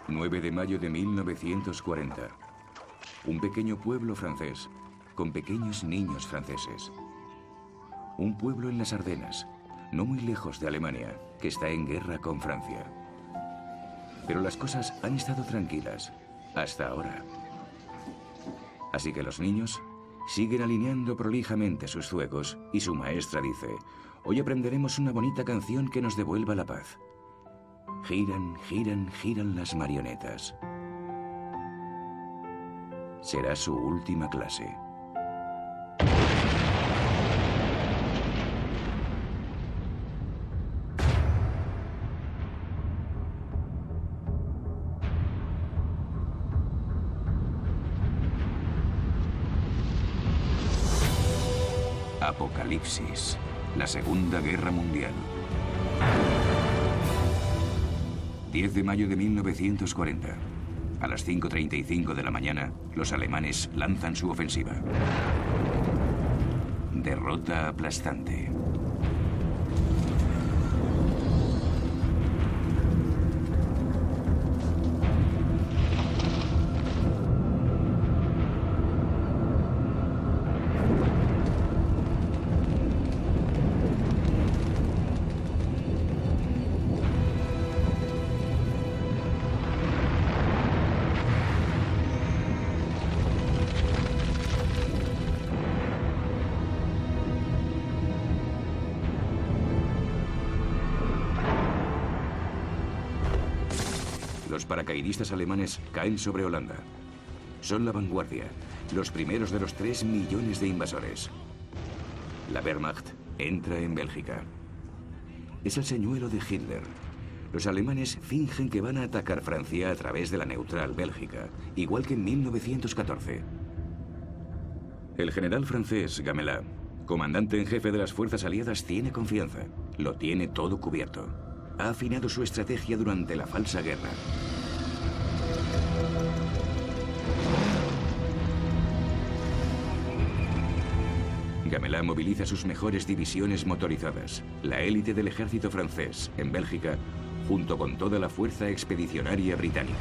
9 de mayo de 1940. Un pequeño pueblo francés, con pequeños niños franceses. Un pueblo en las Ardenas, no muy lejos de Alemania, que está en guerra con Francia. Pero las cosas han estado tranquilas, hasta ahora. Así que los niños siguen alineando prolijamente sus zuecos y su maestra dice: hoy aprenderemos una bonita canción que nos devuelva la paz. Giran, giran, giran las marionetas. Será su última clase. Apocalipsis, la Segunda Guerra Mundial. 10 de mayo de 1940. A las 5:35 de la mañana, los alemanes lanzan su ofensiva. Derrota aplastante. Los paracaidistas alemanes caen sobre Holanda. Son la vanguardia, los primeros de los 3 millones de invasores. La Wehrmacht entra en Bélgica. Es el señuelo de Hitler. Los alemanes fingen que van a atacar Francia a través de la neutral Bélgica, igual que en 1914. El general francés Gamelin, comandante en jefe de las fuerzas aliadas, tiene confianza. Lo tiene todo cubierto. Ha afinado su estrategia durante la falsa guerra. Gamelin moviliza sus mejores divisiones motorizadas, la élite del ejército francés, en Bélgica, junto con toda la fuerza expedicionaria británica.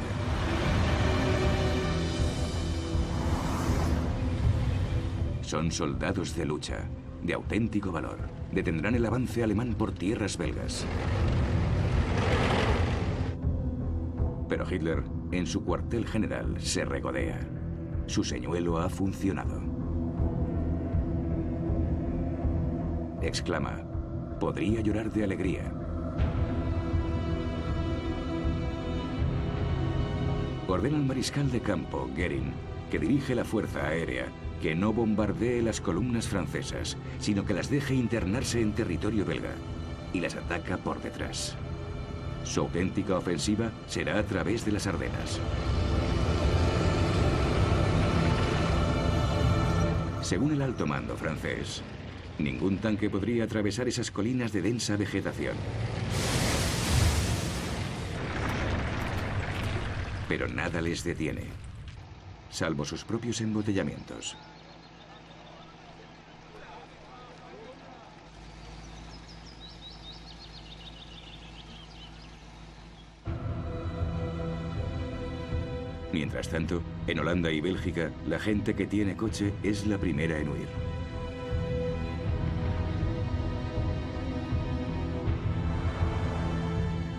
Son soldados de lucha, de auténtico valor. Detendrán el avance alemán por tierras belgas. Pero Hitler, en su cuartel general, se regodea. Su señuelo ha funcionado. Exclama: podría llorar de alegría. Ordena al mariscal de campo, Goering, que dirige la fuerza aérea, que no bombardee las columnas francesas, sino que las deje internarse en territorio belga, y las ataca por detrás. Su auténtica ofensiva será a través de las Ardenas. Según el alto mando francés, ningún tanque podría atravesar esas colinas de densa vegetación. Pero nada les detiene, salvo sus propios embotellamientos. Mientras tanto, en Holanda y Bélgica, la gente que tiene coche es la primera en huir.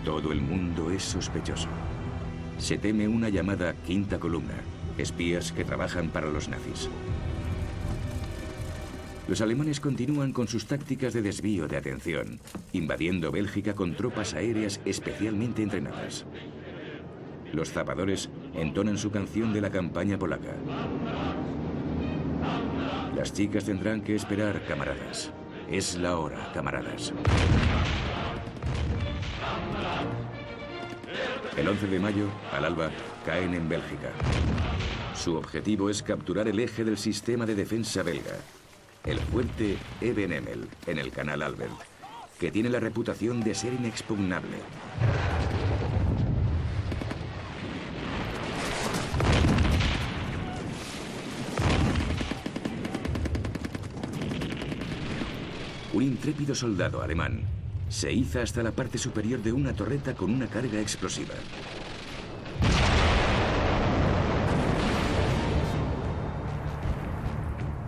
Todo el mundo es sospechoso. Se teme una llamada quinta columna, espías que trabajan para los nazis. Los alemanes continúan con sus tácticas de desvío de atención, invadiendo Bélgica con tropas aéreas especialmente entrenadas. Los zapadores entonan su canción de la campaña polaca. Las chicas tendrán que esperar, camaradas. Es la hora, camaradas. El 11 de mayo, al alba, caen en Bélgica. Su objetivo es capturar el eje del sistema de defensa belga, el fuerte Ebenemel, en el canal Albert, que tiene la reputación de ser inexpugnable. Un intrépido soldado alemán se iza hasta la parte superior de una torreta con una carga explosiva.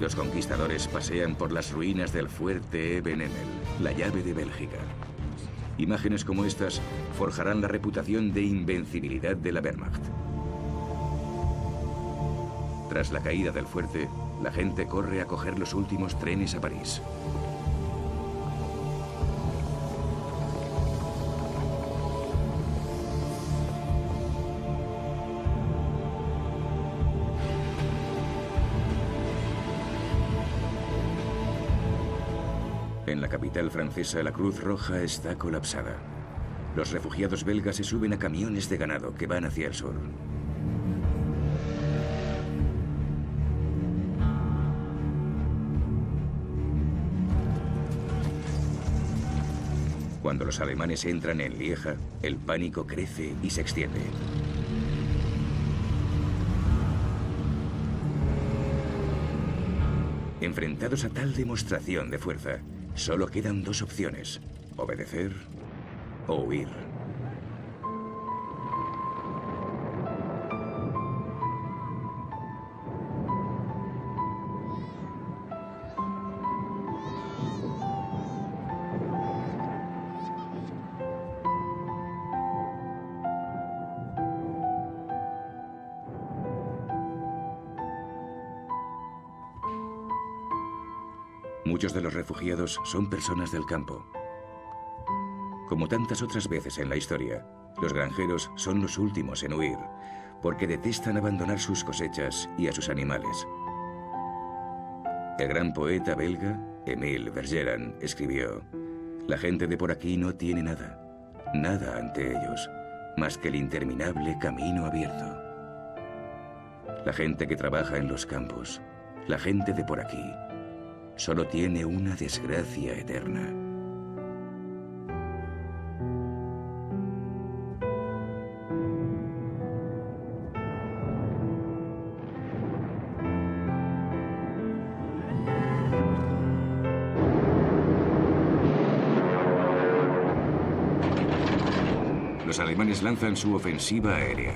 Los conquistadores pasean por las ruinas del fuerte Eben Emmel, la llave de Bélgica. Imágenes como estas forjarán la reputación de invencibilidad de la Wehrmacht. Tras la caída del fuerte, la gente corre a coger los últimos trenes a París. En la capital francesa, la Cruz Roja está colapsada. Los refugiados belgas se suben a camiones de ganado que van hacia el sur. Cuando los alemanes entran en Lieja, el pánico crece y se extiende. Enfrentados a tal demostración de fuerza, solo quedan dos opciones: obedecer o huir. Muchos de los refugiados son personas del campo. Como tantas otras veces en la historia, los granjeros son los últimos en huir, porque detestan abandonar sus cosechas y a sus animales. El gran poeta belga, Émile Bergeron, escribió: «La gente de por aquí no tiene nada, nada ante ellos, más que el interminable camino abierto». La gente que trabaja en los campos, la gente de por aquí, solo tiene una desgracia eterna. Los alemanes lanzan su ofensiva aérea.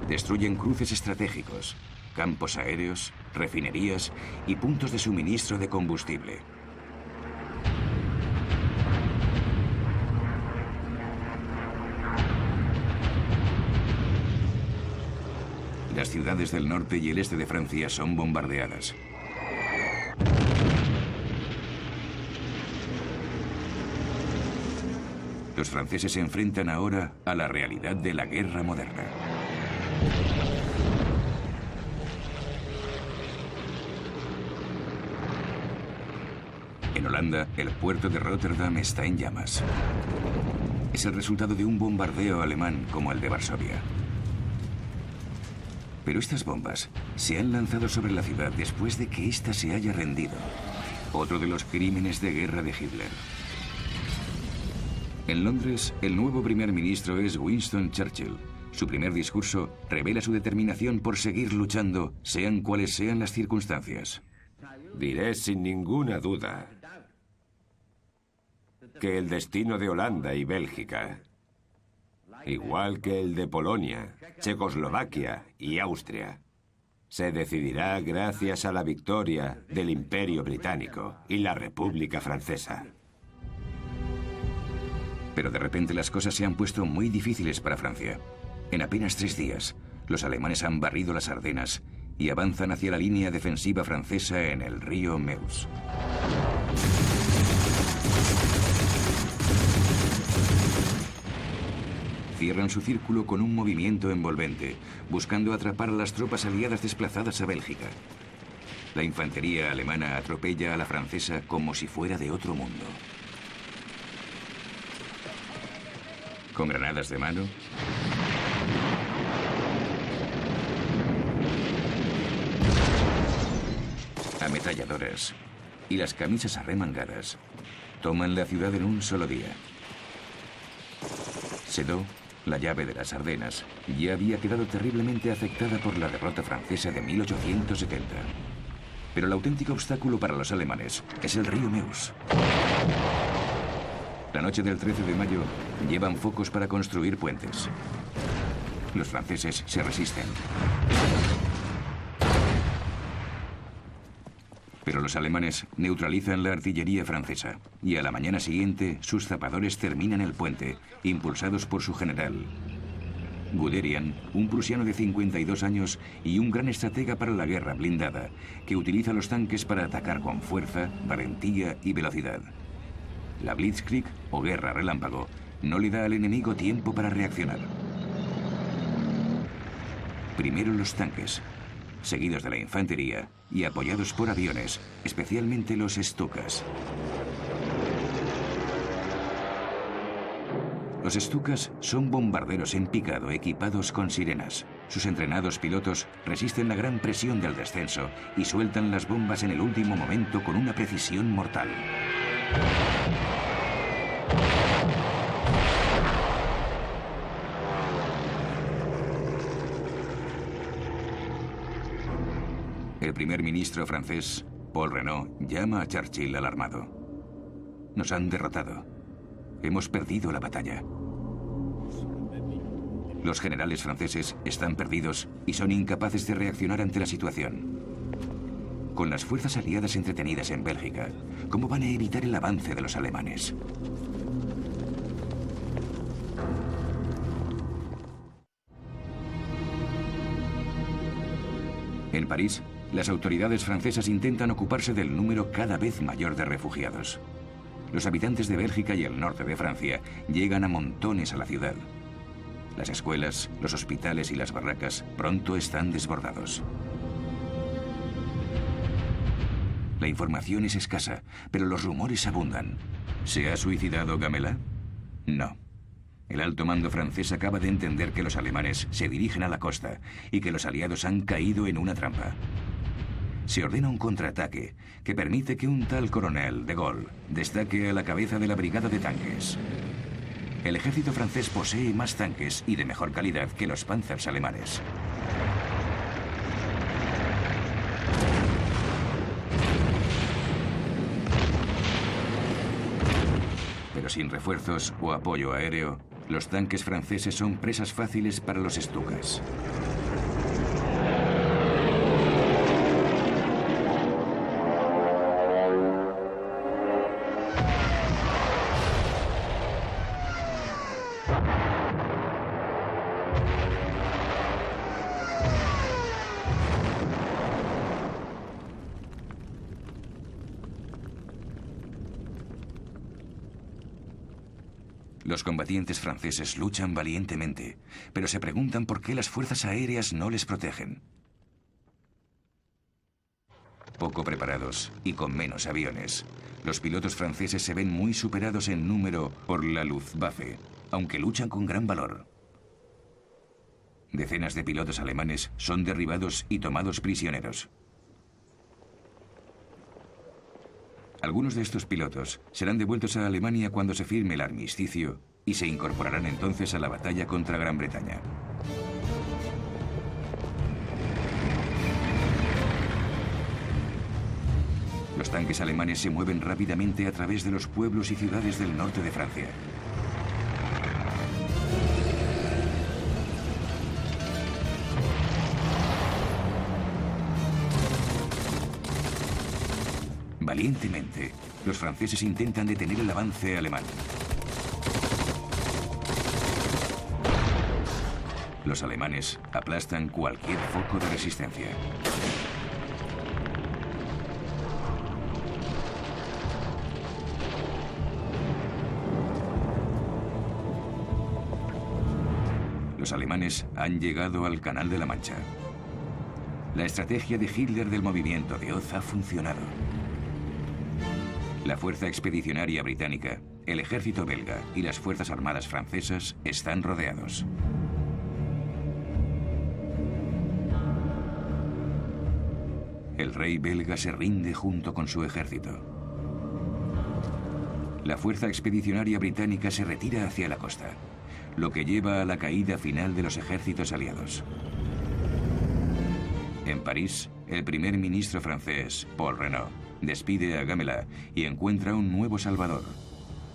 Destruyen cruces estratégicos, campos aéreos, refinerías y puntos de suministro de combustible. Las ciudades del norte y el este de Francia son bombardeadas. Los franceses se enfrentan ahora a la realidad de la guerra moderna. En Holanda, el puerto de Rotterdam está en llamas. Es el resultado de un bombardeo alemán como el de Varsovia. Pero estas bombas se han lanzado sobre la ciudad después de que ésta se haya rendido. Otro de los crímenes de guerra de Hitler. En Londres, el nuevo primer ministro es Winston Churchill. Su primer discurso revela su determinación por seguir luchando, sean cuales sean las circunstancias. Diré sin ninguna duda que el destino de Holanda y Bélgica, igual que el de Polonia, Checoslovaquia y Austria, se decidirá gracias a la victoria del Imperio Británico y la República Francesa. Pero de repente las cosas se han puesto muy difíciles para Francia. En apenas 3 días, los alemanes han barrido las Ardenas y avanzan hacia la línea defensiva francesa en el río Meuse. Cierran su círculo con un movimiento envolvente, buscando atrapar a las tropas aliadas desplazadas a Bélgica. La infantería alemana atropella a la francesa como si fuera de otro mundo. Con granadas de mano, ametralladoras y las camisas arremangadas, toman la ciudad en un solo día. Sedan, la llave de las Ardenas, ya había quedado terriblemente afectada por la derrota francesa de 1870. Pero el auténtico obstáculo para los alemanes es el río Meuse. La noche del 13 de mayo llevan focos para construir puentes. Los franceses se resisten. Pero los alemanes neutralizan la artillería francesa y a la mañana siguiente sus zapadores terminan el puente, impulsados por su general. Guderian, un prusiano de 52 años y un gran estratega para la guerra blindada, que utiliza los tanques para atacar con fuerza, valentía y velocidad. La Blitzkrieg, o guerra relámpago, no le da al enemigo tiempo para reaccionar. Primero los tanques, seguidos de la infantería y apoyados por aviones, especialmente los Stukas. Los Stukas son bombarderos en picado equipados con sirenas. Sus entrenados pilotos resisten la gran presión del descenso y sueltan las bombas en el último momento con una precisión mortal. El primer ministro francés, Paul Reynaud, llama a Churchill alarmado. Nos han derrotado. Hemos perdido la batalla. Los generales franceses están perdidos y son incapaces de reaccionar ante la situación. Con las fuerzas aliadas entretenidas en Bélgica, ¿cómo van a evitar el avance de los alemanes? En París, las autoridades francesas intentan ocuparse del número cada vez mayor de refugiados. Los habitantes de Bélgica y el norte de Francia llegan a montones a la ciudad. Las escuelas, los hospitales y las barracas pronto están desbordados. La información es escasa, pero los rumores abundan. ¿Se ha suicidado Gamelin? No. El alto mando francés acaba de entender que los alemanes se dirigen a la costa y que los aliados han caído en una trampa. Se ordena un contraataque que permite que un tal coronel de Gaulle destaque a la cabeza de la brigada de tanques. El ejército francés posee más tanques y de mejor calidad que los Panzers alemanes. Pero sin refuerzos o apoyo aéreo, los tanques franceses son presas fáciles para los Stukas. Los combatientes franceses luchan valientemente, pero se preguntan por qué las fuerzas aéreas no les protegen. Poco preparados y con menos aviones, los pilotos franceses se ven muy superados en número por la Luftwaffe, aunque luchan con gran valor. Decenas de pilotos alemanes son derribados y tomados prisioneros. Algunos de estos pilotos serán devueltos a Alemania cuando se firme el armisticio y se incorporarán entonces a la batalla contra Gran Bretaña. Los tanques alemanes se mueven rápidamente a través de los pueblos y ciudades del norte de Francia. Valientemente, los franceses intentan detener el avance alemán. Los alemanes aplastan cualquier foco de resistencia. Los alemanes han llegado al Canal de la Mancha. La estrategia de Hitler del movimiento de Oz ha funcionado. La fuerza expedicionaria británica, el ejército belga y las fuerzas armadas francesas están rodeados. El rey belga se rinde junto con su ejército. La fuerza expedicionaria británica se retira hacia la costa, lo que lleva a la caída final de los ejércitos aliados. En París, el primer ministro francés, Paul Reynaud, despide a Gamelin y encuentra un nuevo salvador,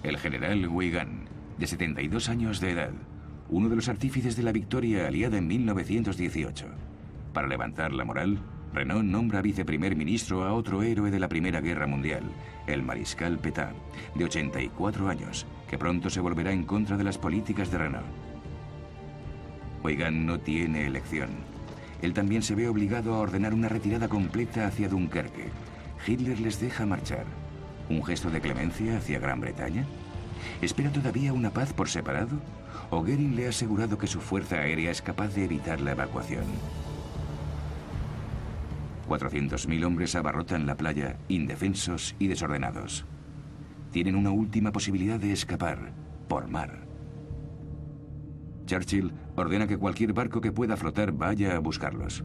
el general Weygand, de 72 años de edad, uno de los artífices de la victoria aliada en 1918. Para levantar la moral, Renault nombra viceprimer ministro a otro héroe de la Primera Guerra Mundial, el mariscal Pétain, de 84 años, que pronto se volverá en contra de las políticas de Renault. Weygand no tiene elección. Él también se ve obligado a ordenar una retirada completa hacia Dunkerque. Hitler les deja marchar. ¿Un gesto de clemencia hacia Gran Bretaña? ¿Espera todavía una paz por separado? ¿O Goering le ha asegurado que su fuerza aérea es capaz de evitar la evacuación? 400.000 hombres abarrotan la playa, indefensos y desordenados. Tienen una última posibilidad de escapar, por mar. Churchill ordena que cualquier barco que pueda flotar vaya a buscarlos.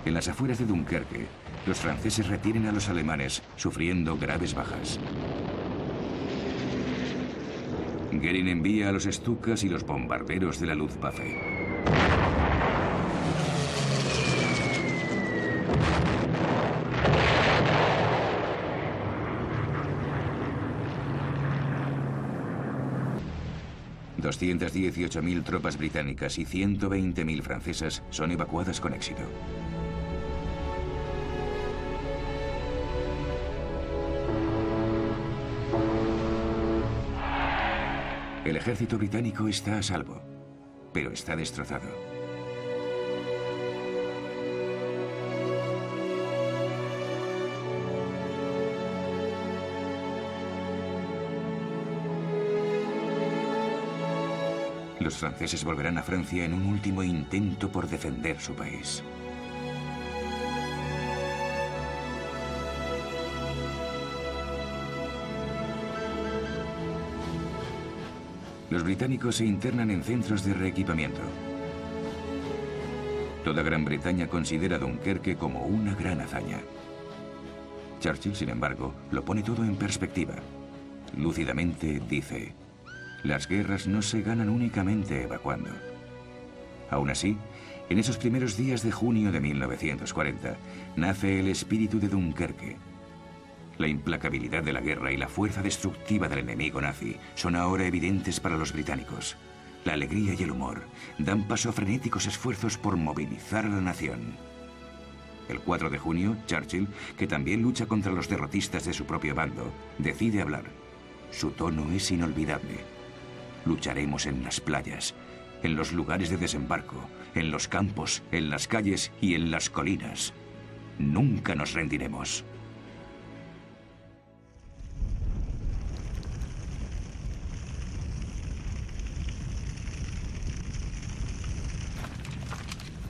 En las afueras de Dunkerque, los franceses retienen a los alemanes, sufriendo graves bajas. Goering envía a los Stukas y los bombarderos de la Luftwaffe. ...218.000 tropas británicas y 120.000 francesas son evacuadas con éxito. El ejército británico está a salvo, pero está destrozado. Los franceses volverán a Francia en un último intento por defender su país. Los británicos se internan en centros de reequipamiento. Toda Gran Bretaña considera Dunkerque como una gran hazaña. Churchill, sin embargo, lo pone todo en perspectiva. Lúcidamente dice: las guerras no se ganan únicamente evacuando. Aún así, en esos primeros días de junio de 1940, nace el espíritu de Dunkerque. La implacabilidad de la guerra y la fuerza destructiva del enemigo nazi son ahora evidentes para los británicos. La alegría y el humor dan paso a frenéticos esfuerzos por movilizar a la nación. El 4 de junio, Churchill, que también lucha contra los derrotistas de su propio bando, decide hablar. Su tono es inolvidable. Lucharemos en las playas, en los lugares de desembarco, en los campos, en las calles y en las colinas. Nunca nos rendiremos.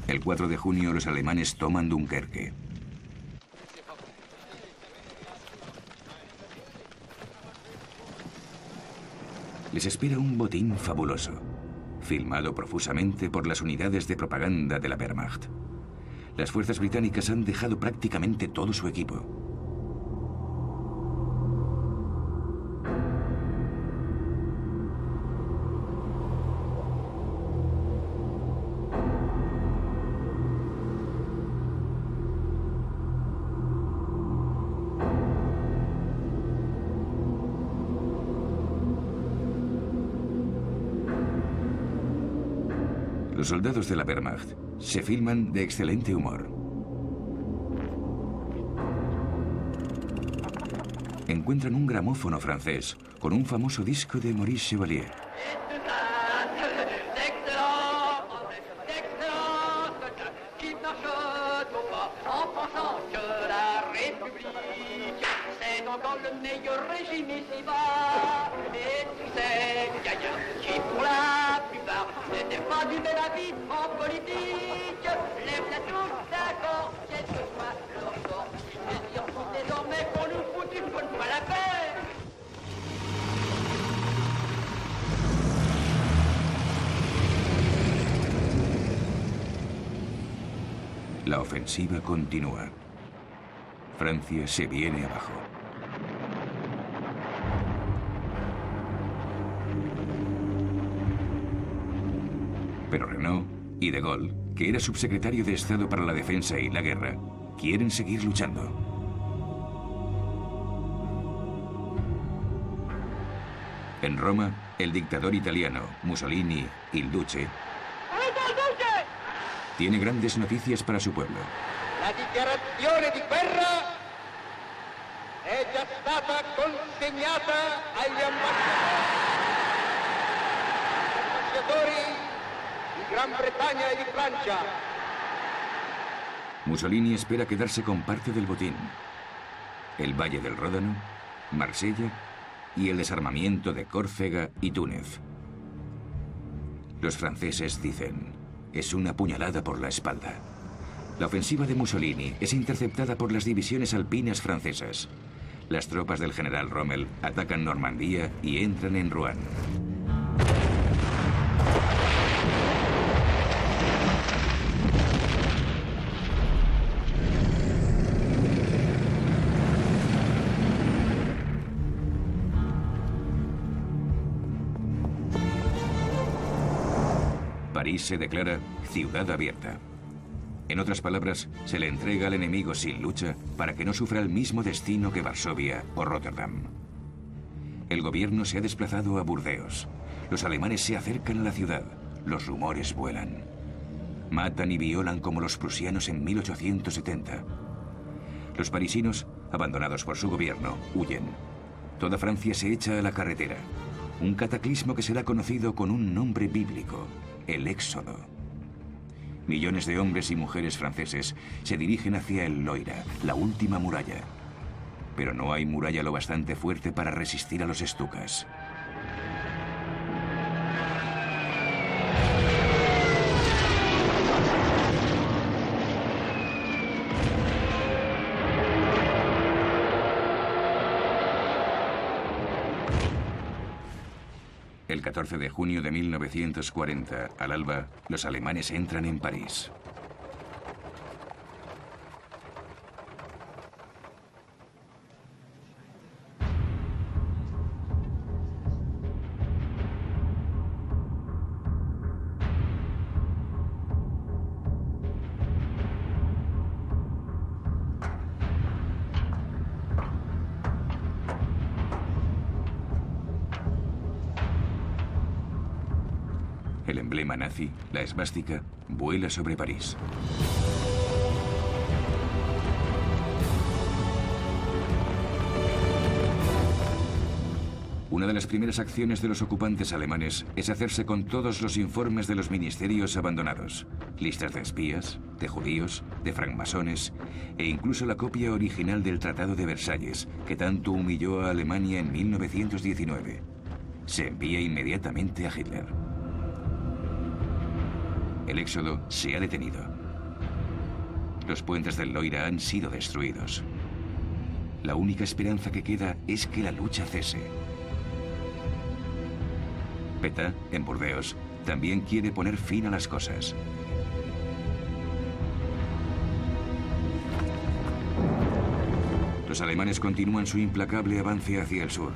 El 4 de junio los alemanes toman Dunkerque. Les espera un botín fabuloso, filmado profusamente por las unidades de propaganda de la Wehrmacht. Las fuerzas británicas han dejado prácticamente todo su equipo. Los soldados de la Wehrmacht se filman de excelente humor. Encuentran un gramófono francés con un famoso disco de Maurice Chevalier. La ofensiva continúa. Francia se viene abajo. Pero Renault y de Gaulle, que era subsecretario de Estado para la Defensa y la Guerra, quieren seguir luchando. En Roma, el dictador italiano, Mussolini, il Duce, tiene grandes noticias para su pueblo. La dichiarazione di guerra è già stata consegnata agli ambasciatori di Gran Bretagna e di Francia. Mussolini espera quedarse con parte del botín. El Valle del Ródano, Marsella y el desarmamiento de Córcega y Túnez. Los franceses dicen, es una puñalada por la espalda. La ofensiva de Mussolini es interceptada por las divisiones alpinas francesas. Las tropas del general Rommel atacan Normandía y entran en Rouen. París se declara ciudad abierta. En otras palabras, se le entrega al enemigo sin lucha para que no sufra el mismo destino que Varsovia o Rotterdam. El gobierno se ha desplazado a Burdeos. Los alemanes se acercan a la ciudad. Los rumores vuelan. Matan y violan como los prusianos en 1870. Los parisinos, abandonados por su gobierno, huyen. Toda Francia se echa a la carretera. Un cataclismo que será conocido con un nombre bíblico: el Éxodo. Millones de hombres y mujeres franceses se dirigen hacia el Loira, la última muralla. Pero no hay muralla lo bastante fuerte para resistir a los estucas. El 14 de junio de 1940, al alba, los alemanes entran en París. El emblema nazi, la esvástica, vuela sobre París. Una de las primeras acciones de los ocupantes alemanes es hacerse con todos los informes de los ministerios abandonados, listas de espías, de judíos, de francmasones e incluso la copia original del Tratado de Versalles, que tanto humilló a Alemania en 1919. Se envía inmediatamente a Hitler. El éxodo se ha detenido. Los puentes del Loira han sido destruidos. La única esperanza que queda es que la lucha cese. Pétain, en Burdeos, también quiere poner fin a las cosas. Los alemanes continúan su implacable avance hacia el sur.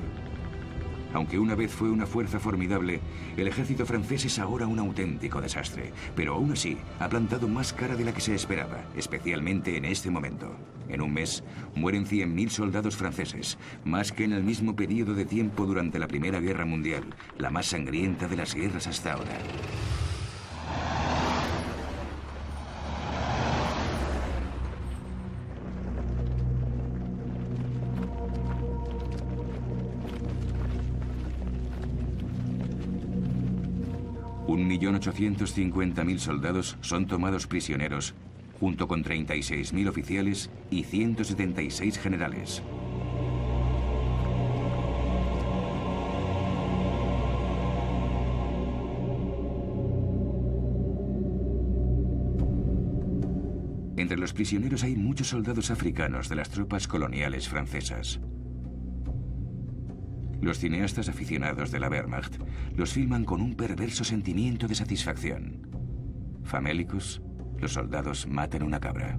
Aunque una vez fue una fuerza formidable, el ejército francés es ahora un auténtico desastre. Pero aún así, ha plantado más cara de la que se esperaba, especialmente en este momento. En un mes, mueren 100.000 soldados franceses, más que en el mismo periodo de tiempo durante la Primera Guerra Mundial, la más sangrienta de las guerras hasta ahora. Un 1.850.000 soldados son tomados prisioneros, junto con 36.000 oficiales y 176 generales. Entre los prisioneros hay muchos soldados africanos de las tropas coloniales francesas. Los cineastas aficionados de la Wehrmacht los filman con un perverso sentimiento de satisfacción. Famélicos, los soldados matan una cabra.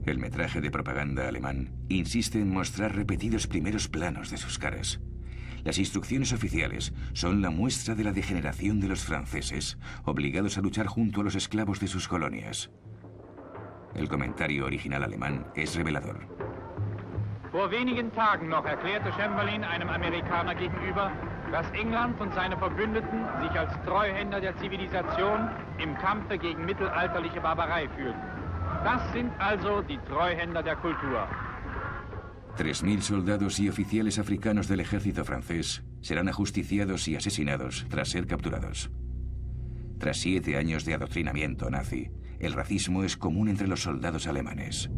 El metraje de propaganda alemán insiste en mostrar repetidos primeros planos de sus caras. Las instrucciones oficiales son la muestra de la degeneración de los franceses, obligados a luchar junto a los esclavos de sus colonias. El comentario original alemán es revelador. Vor wenigen Tagen noch erklärte Chamberlain einem Amerikaner gegenüber, dass England und seine Verbündeten sich als Treuhänder der Zivilisation im Kampfe gegen mittelalterliche Barbarei fühlten. Das sind also die Treuhänder der Kultur. 3.000 soldados y oficiales africanos del ejército francés serán ajusticiados y asesinados tras ser capturados. Tras 7 años de adoctrinamiento nazi, el racismo es común entre los soldados alemanes.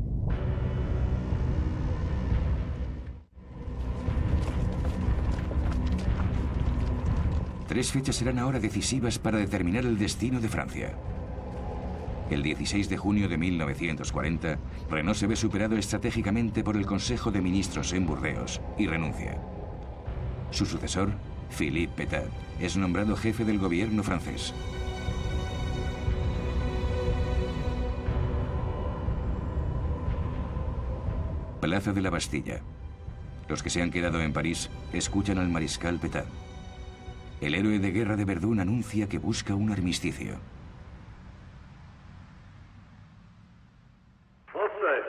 Tres fechas serán ahora decisivas para determinar el destino de Francia. El 16 de junio de 1940, Renaud se ve superado estratégicamente por el Consejo de Ministros en Burdeos y renuncia. Su sucesor, Philippe Pétain, es nombrado jefe del gobierno francés. Plaza de la Bastilla. Los que se han quedado en París escuchan al mariscal Pétain. El héroe de guerra de Verdún anuncia que busca un armisticio. Français,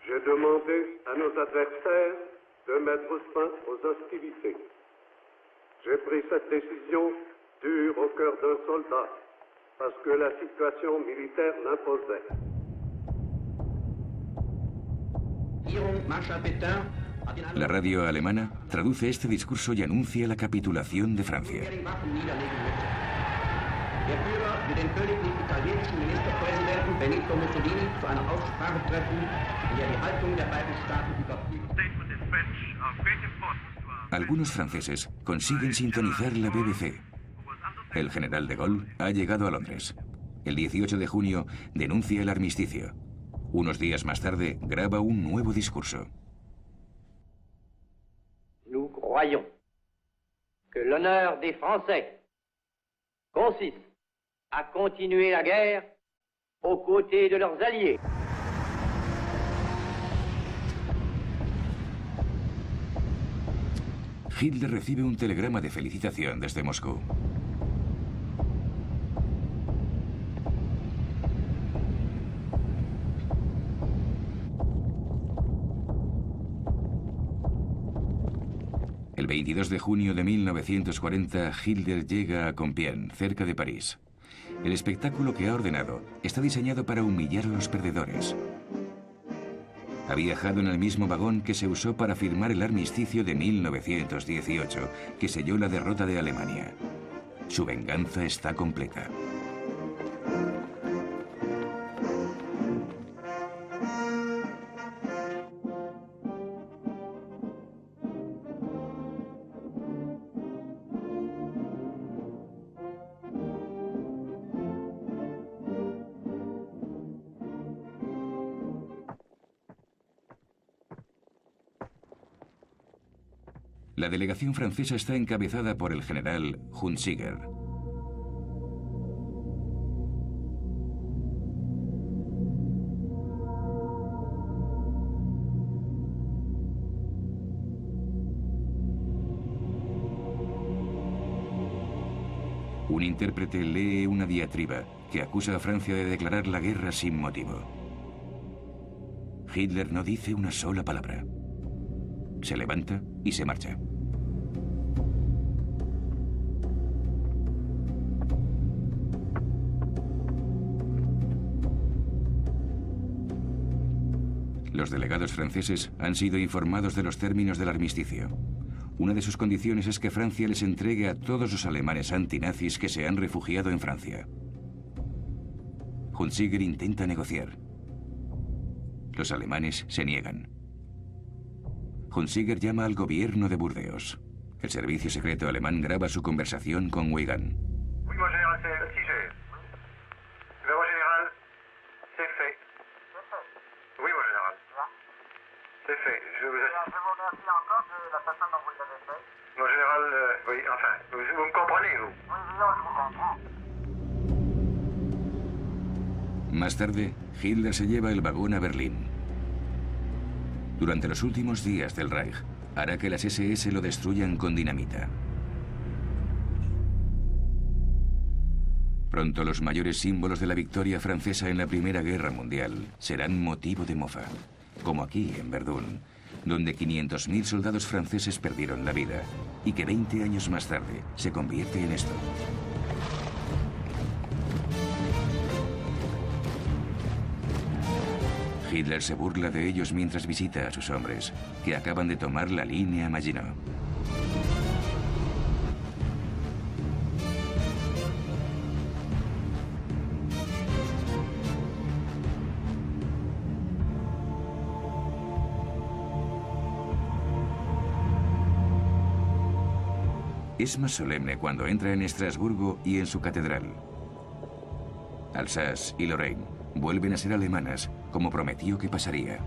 j'ai demandé à nos adversaires de mettre fin aux hostilités. J'ai pris cette décision dure au cœur d'un soldat, parce que la situation militaire l'imposait. La radio alemana traduce este discurso y anuncia la capitulación de Francia. Algunos franceses consiguen sintonizar la BBC. El general de Gaulle ha llegado a Londres. El 18 de junio denuncia el armisticio. Unos días más tarde graba un nuevo discurso. Nous croyons que l'honneur des Français consiste à continuer la guerre aux côtés de leurs alliés. Hitler recibe un telegrama de felicitación desde Moscú. El 22 de junio de 1940, Hitler llega a Compiègne, cerca de París. El espectáculo que ha ordenado está diseñado para humillar a los perdedores. Ha viajado en el mismo vagón que se usó para firmar el armisticio de 1918, que selló la derrota de Alemania. Su venganza está completa. La delegación francesa está encabezada por el general Hunziker. Un intérprete lee una diatriba que acusa a Francia de declarar la guerra sin motivo. Hitler no dice una sola palabra. Se levanta y se marcha. Los delegados franceses han sido informados de los términos del armisticio. Una de sus condiciones es que Francia les entregue a todos los alemanes antinazis que se han refugiado en Francia. Hunziker intenta negociar. Los alemanes se niegan. Hunziker llama al gobierno de Burdeos. El servicio secreto alemán graba su conversación con Weygand. Oui, mon général, c'est qui j'ai. Mon général, c'est fait. Oui, mon général. C'est fait. Je vous remercie encore de la façon dont vous l'avez fait. Mon général, oui, enfin, vous me comprenez, vous? Oui, je vous comprends. Más tarde, Hitler se lleva el vagón a Berlín. Durante los últimos días del Reich, hará que las SS lo destruyan con dinamita. Pronto los mayores símbolos de la victoria francesa en la Primera Guerra Mundial serán motivo de mofa, como aquí en Verdún, donde 500.000 soldados franceses perdieron la vida y que 20 años más tarde se convierte en esto. Hitler se burla de ellos mientras visita a sus hombres, que acaban de tomar la línea Maginot. Es más solemne cuando entra en Estrasburgo y en su catedral. Alsace y Lorraine vuelven a ser alemanas, como prometió que pasaría.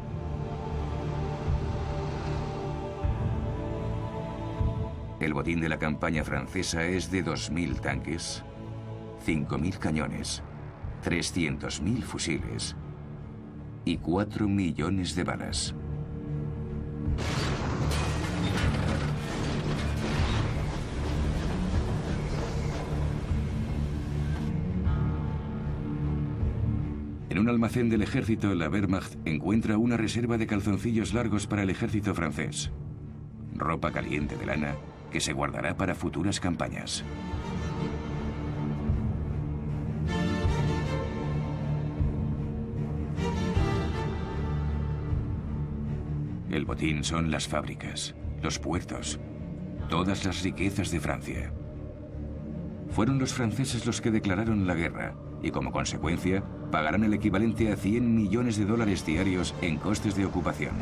El botín de la campaña francesa es de 2.000 tanques, 5.000 cañones, 300.000 fusiles y 4 millones de balas. En un almacén del ejército, la Wehrmacht encuentra una reserva de calzoncillos largos para el ejército francés. Ropa caliente de lana que se guardará para futuras campañas. El botín son las fábricas, los puertos, todas las riquezas de Francia. Fueron los franceses los que declararon la guerra y, como consecuencia, pagarán el equivalente a 100 millones de dólares diarios en costes de ocupación.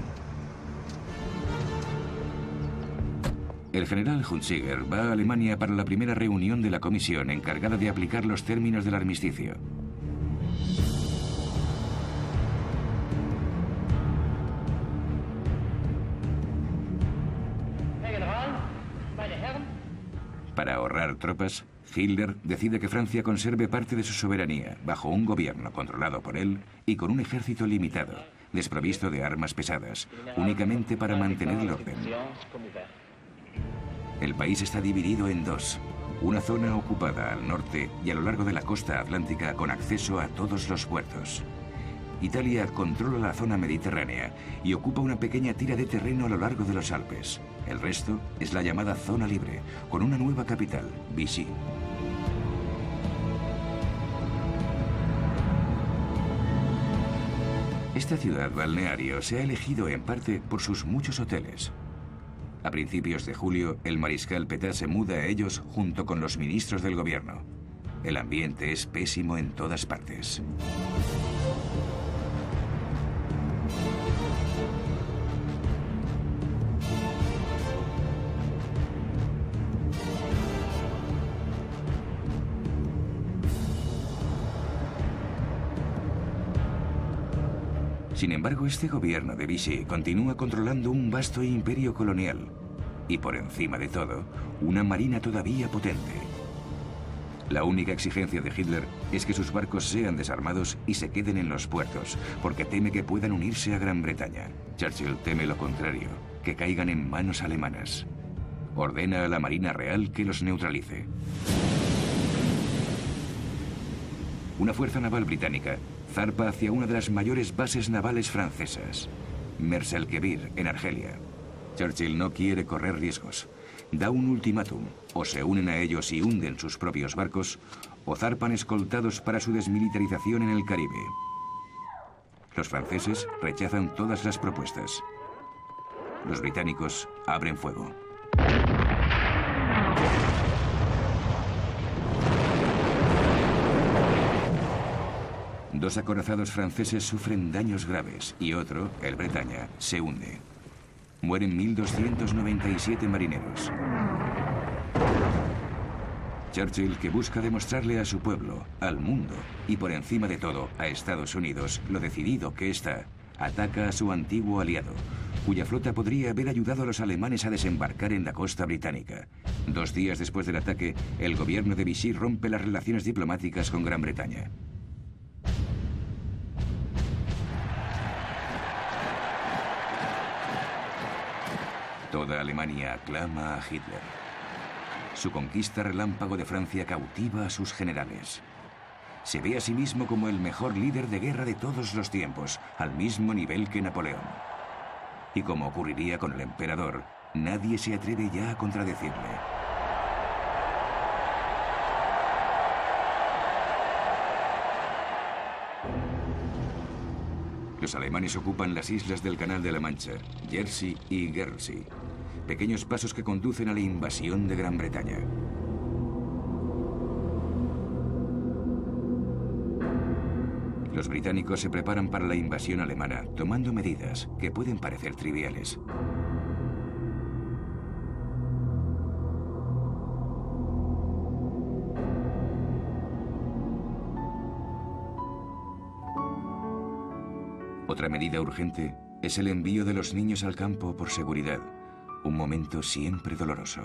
El general Hunziger va a Alemania para la primera reunión de la comisión encargada de aplicar los términos del armisticio. Para ahorrar tropas, Hitler decide que Francia conserve parte de su soberanía bajo un gobierno controlado por él y con un ejército limitado, desprovisto de armas pesadas, únicamente para mantener el orden. El país está dividido en dos, una zona ocupada al norte y a lo largo de la costa atlántica con acceso a todos los puertos. Italia controla la zona mediterránea y ocupa una pequeña tira de terreno a lo largo de los Alpes. El resto es la llamada zona libre, con una nueva capital, Vichy. Esta ciudad balneario se ha elegido en parte por sus muchos hoteles. A principios de julio, el mariscal Pétain se muda a ellos junto con los ministros del gobierno. El ambiente es pésimo en todas partes. Sin embargo, este gobierno de Vichy continúa controlando un vasto imperio colonial y, por encima de todo, una marina todavía potente. La única exigencia de Hitler es que sus barcos sean desarmados y se queden en los puertos, porque teme que puedan unirse a Gran Bretaña. Churchill teme lo contrario, que caigan en manos alemanas. Ordena a la Marina Real que los neutralice. Una fuerza naval británica zarpa hacia una de las mayores bases navales francesas, Mers-el-Kebir, en Argelia. Churchill no quiere correr riesgos. Da un ultimátum: o se unen a ellos y hunden sus propios barcos, o zarpan escoltados para su desmilitarización en el Caribe. Los franceses rechazan todas las propuestas. Los británicos abren fuego. Dos acorazados franceses sufren daños graves y otro, el Bretaña, se hunde. Mueren 1.297 marineros. Churchill, que busca demostrarle a su pueblo, al mundo y por encima de todo a Estados Unidos lo decidido que está, ataca a su antiguo aliado, cuya flota podría haber ayudado a los alemanes a desembarcar en la costa británica. 2 días después del ataque, el gobierno de Vichy rompe las relaciones diplomáticas con Gran Bretaña. Toda Alemania aclama a Hitler. Su conquista relámpago de Francia cautiva a sus generales. Se ve a sí mismo como el mejor líder de guerra de todos los tiempos, al mismo nivel que Napoleón. Y como ocurriría con el emperador, nadie se atreve ya a contradecirle. Los alemanes ocupan las islas del Canal de la Mancha, Jersey y Guernsey, pequeños pasos que conducen a la invasión de Gran Bretaña. Los británicos se preparan para la invasión alemana, tomando medidas que pueden parecer triviales. Otra medida urgente es el envío de los niños al campo por seguridad, un momento siempre doloroso.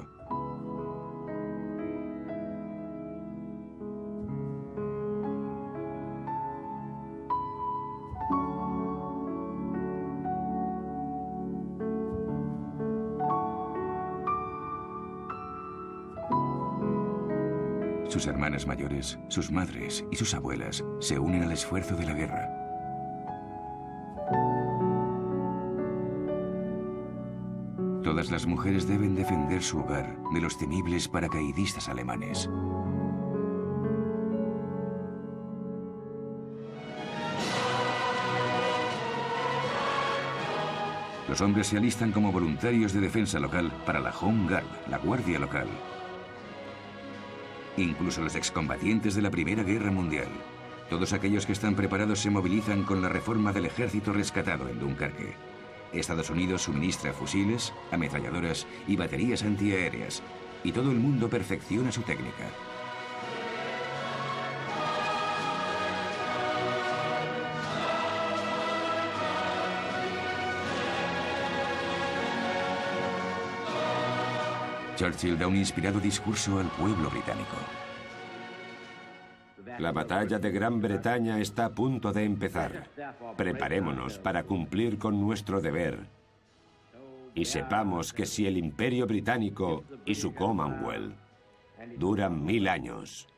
Sus hermanas mayores, sus madres y sus abuelas se unen al esfuerzo de la guerra. Todas las mujeres deben defender su hogar de los temibles paracaidistas alemanes. Los hombres se alistan como voluntarios de defensa local para la Home Guard, la guardia local. Incluso los excombatientes de la Primera Guerra Mundial. Todos aquellos que están preparados se movilizan con la reforma del ejército rescatado en Dunkerque. Estados Unidos suministra fusiles, ametralladoras y baterías antiaéreas, y todo el mundo perfecciona su técnica. Churchill da un inspirado discurso al pueblo británico. La batalla de Gran Bretaña está a punto de empezar. Preparémonos para cumplir con nuestro deber. Y sepamos que si el Imperio Británico y su Commonwealth duran 1000 años,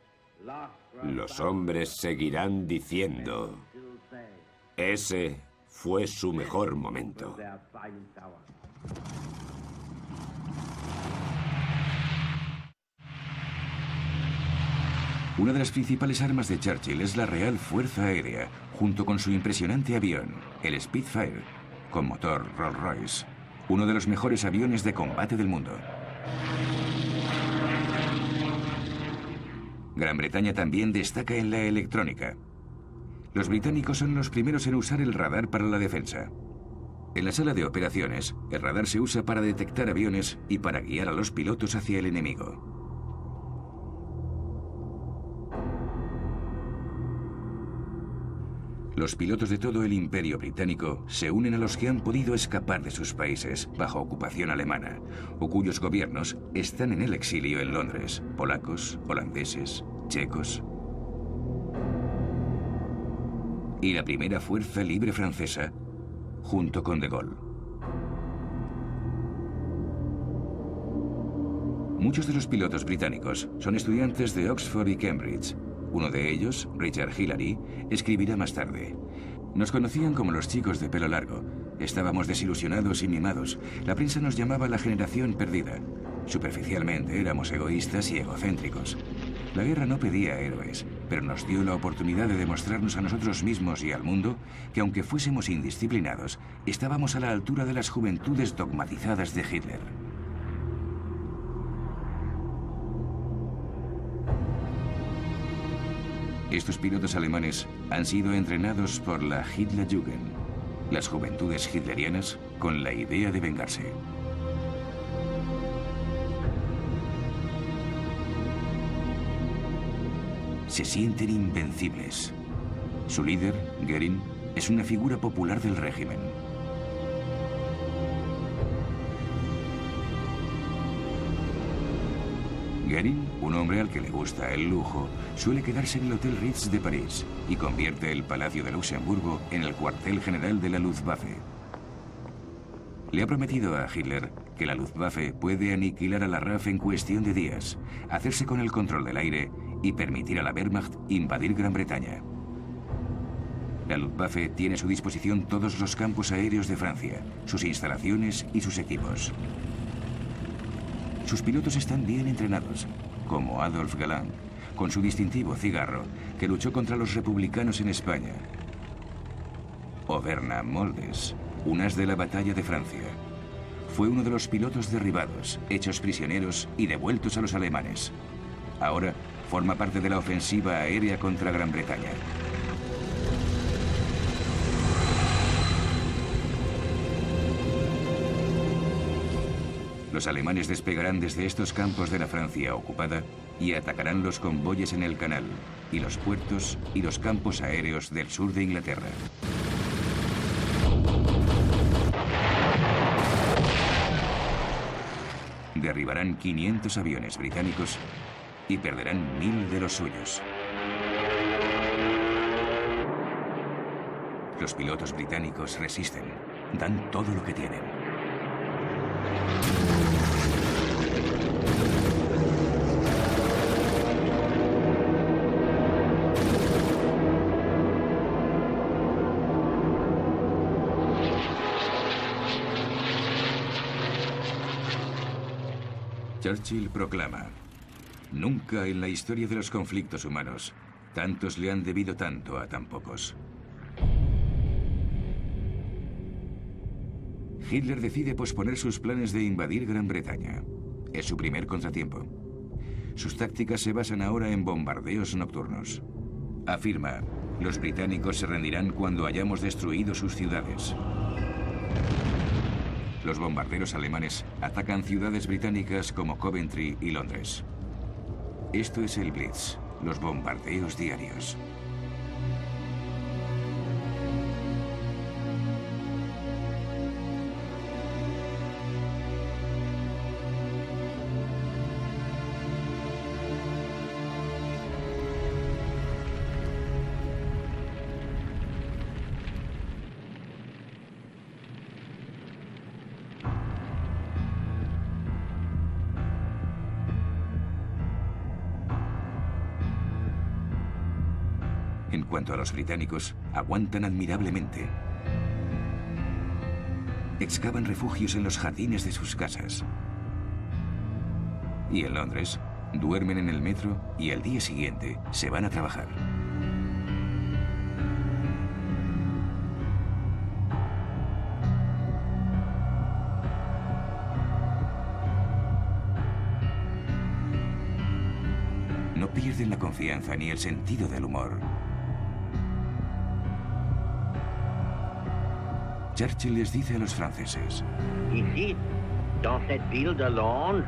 los hombres seguirán diciendo: ese fue su mejor momento. Una de las principales armas de Churchill es la Real Fuerza Aérea, junto con su impresionante avión, el Spitfire, con motor Rolls-Royce, uno de los mejores aviones de combate del mundo. Gran Bretaña también destaca en la electrónica. Los británicos son los primeros en usar el radar para la defensa. En la sala de operaciones, el radar se usa para detectar aviones y para guiar a los pilotos hacia el enemigo. Los pilotos de todo el Imperio Británico se unen a los que han podido escapar de sus países bajo ocupación alemana, o cuyos gobiernos están en el exilio en Londres, polacos, holandeses, checos. Y la primera Fuerza Libre Francesa, junto con De Gaulle. Muchos de los pilotos británicos son estudiantes de Oxford y Cambridge. Uno de ellos, Richard Hillary, escribirá más tarde: nos conocían como los chicos de pelo largo. Estábamos desilusionados y mimados. La prensa nos llamaba la generación perdida. Superficialmente éramos egoístas y egocéntricos. La guerra no pedía héroes, pero nos dio la oportunidad de demostrarnos a nosotros mismos y al mundo que, aunque fuésemos indisciplinados, estábamos a la altura de las juventudes dogmatizadas de Hitler. Estos pilotos alemanes han sido entrenados por la Hitlerjugend, las juventudes hitlerianas, con la idea de vengarse. Se sienten invencibles. Su líder, Göring, es una figura popular del régimen. Göring, un hombre al que le gusta el lujo, suele quedarse en el Hotel Ritz de París y convierte el Palacio de Luxemburgo en el cuartel general de la Luftwaffe. Le ha prometido a Hitler que la Luftwaffe puede aniquilar a la RAF en cuestión de días, hacerse con el control del aire y permitir a la Wehrmacht invadir Gran Bretaña. La Luftwaffe tiene a su disposición todos los campos aéreos de Francia, sus instalaciones y sus equipos. Sus pilotos están bien entrenados, como Adolf Galland, con su distintivo cigarro, que luchó contra los republicanos en España. O Bernard Moldes, un as de la batalla de Francia. Fue uno de los pilotos derribados, hechos prisioneros y devueltos a los alemanes. Ahora forma parte de la ofensiva aérea contra Gran Bretaña. Los alemanes despegarán desde estos campos de la Francia ocupada y atacarán los convoyes en el canal, y los puertos y los campos aéreos del sur de Inglaterra. Derribarán 500 aviones británicos y perderán 1000 de los suyos. Los pilotos británicos resisten, dan todo lo que tienen. Churchill proclama: nunca en la historia de los conflictos humanos tantos le han debido tanto a tan pocos. Hitler decide posponer sus planes de invadir Gran Bretaña. Es su primer contratiempo. Sus tácticas se basan ahora en bombardeos nocturnos. Afirma: los británicos se rendirán cuando hayamos destruido sus ciudades. Los bombarderos alemanes atacan ciudades británicas como Coventry y Londres. Esto es el Blitz, los bombardeos diarios. En cuanto a los británicos, aguantan admirablemente. Excavan refugios en los jardines de sus casas. Y en Londres, duermen en el metro y al día siguiente se van a trabajar. No pierden la confianza ni el sentido del humor. Churchill les dice a los franceses: Ici, dans cette ville de Londres,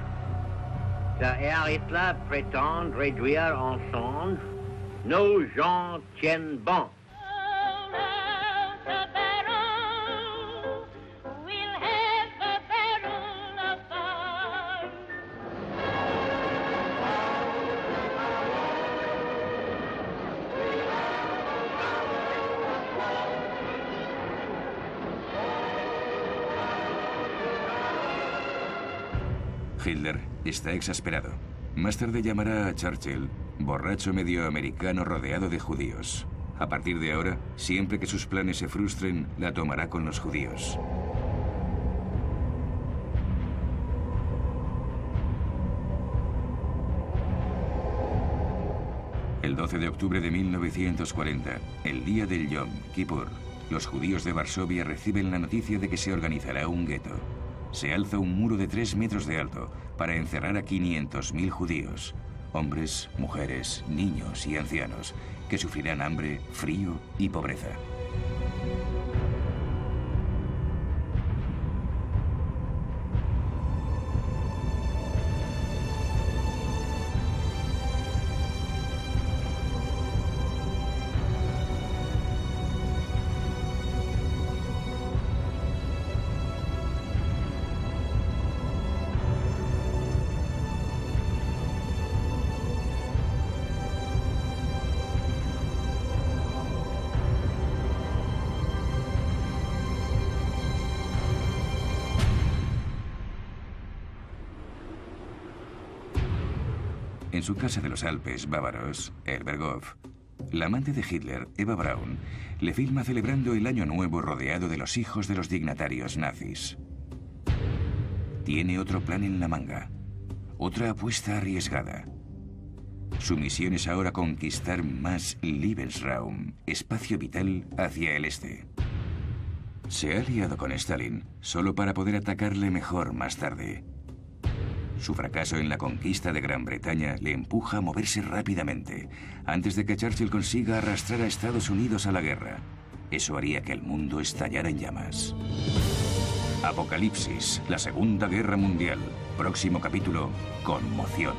que Herr Hitler prétend réduire en cendres, nos gens tiennent bon. Hitler está exasperado. Más tarde llamará a Churchill borracho medio americano rodeado de judíos. A partir de ahora, siempre que sus planes se frustren, la tomará con los judíos. El 12 de octubre de 1940, el día del Yom Kippur, los judíos de Varsovia reciben la noticia de que se organizará un gueto. Se alza un muro de 3 metros de alto para encerrar a 500.000 judíos, hombres, mujeres, niños y ancianos, que sufrirán hambre, frío y pobreza. En su casa de los Alpes bávaros, Elberhof, la amante de Hitler, Eva Braun, le filma celebrando el Año Nuevo rodeado de los hijos de los dignatarios nazis. Tiene otro plan en la manga, otra apuesta arriesgada. Su misión es ahora conquistar más Lebensraum, espacio vital hacia el este. Se ha aliado con Stalin solo para poder atacarle mejor más tarde. Su fracaso en la conquista de Gran Bretaña le empuja a moverse rápidamente, antes de que Churchill consiga arrastrar a Estados Unidos a la guerra. Eso haría que el mundo estallara en llamas. Apocalipsis, la Segunda Guerra Mundial. Próximo capítulo, Conmoción.